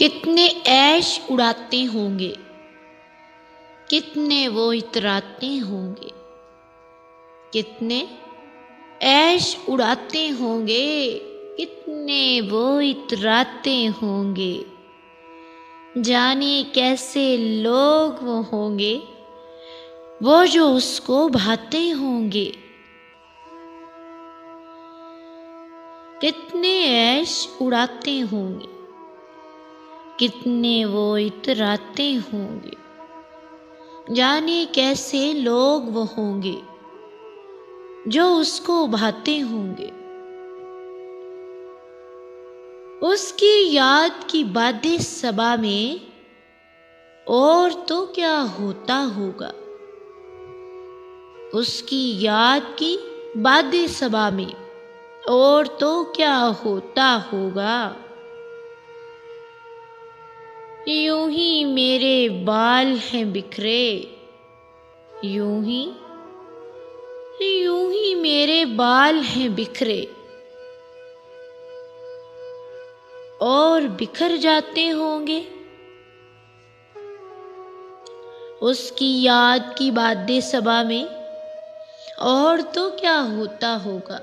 कितने ऐश उड़ाते होंगे, कितने वो इतराते होंगे, कितने ऐश उड़ाते होंगे, कितने वो इतराते होंगे। जाने कैसे लोग वो होंगे, वो जो उसको भाते होंगे। कितने ऐश उड़ाते होंगे, कितने वो इतराते होंगे। जाने कैसे लोग वो होंगे, जो उसको भाते होंगे। उसकी याद की बातें सबा में और तो क्या होता होगा। उसकी याद की बातें सबा में और तो क्या होता होगा। यूं ही मेरे बाल हैं बिखरे, यूं ही मेरे बाल हैं बिखरे और बिखर जाते होंगे। उसकी याद की बातें सबा में और तो क्या होता होगा।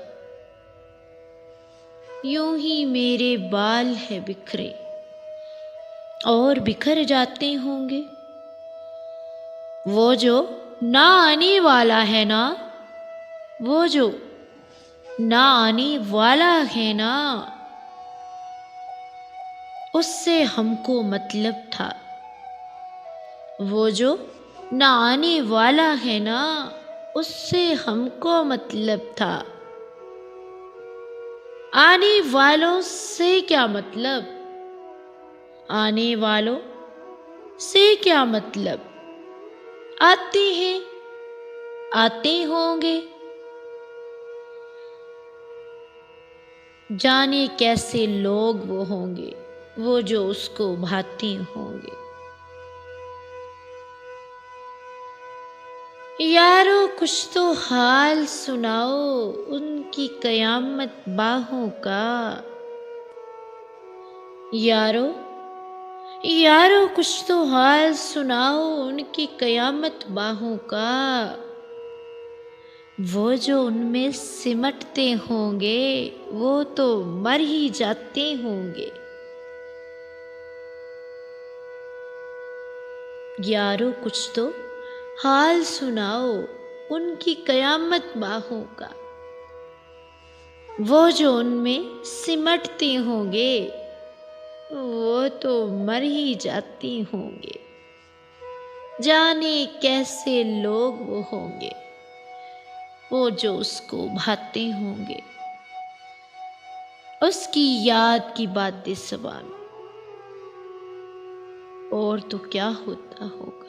यूं ही मेरे बाल हैं बिखरे और बिखर जाते होंगे। वो जो ना आने वाला है ना, वो जो ना आने वाला है ना, उससे हमको मतलब था। वो जो ना आने वाला है ना, उससे हमको मतलब था। आने वालों से क्या मतलब, आने वालों से क्या मतलब। आते हैं, आते होंगे। जाने कैसे लोग वो होंगे, वो जो उसको भाते होंगे। यारो कुछ तो हाल सुनाओ उनकी कयामत बाहों का। यारो यारो कुछ तो हाल सुनाओ उनकी कयामत बाहों का। वो जो उनमें सिमटते होंगे, वो तो मर ही जाते होंगे। यारो कुछ तो हाल सुनाओ उनकी कयामत बाहों का। वो जो उनमें सिमटते होंगे, वो तो मर ही जाते होंगे। जाने कैसे लोग वो होंगे, वो जो उसको भाते होंगे। उसकी याद की बातें सबा में और तो क्या होता होगा।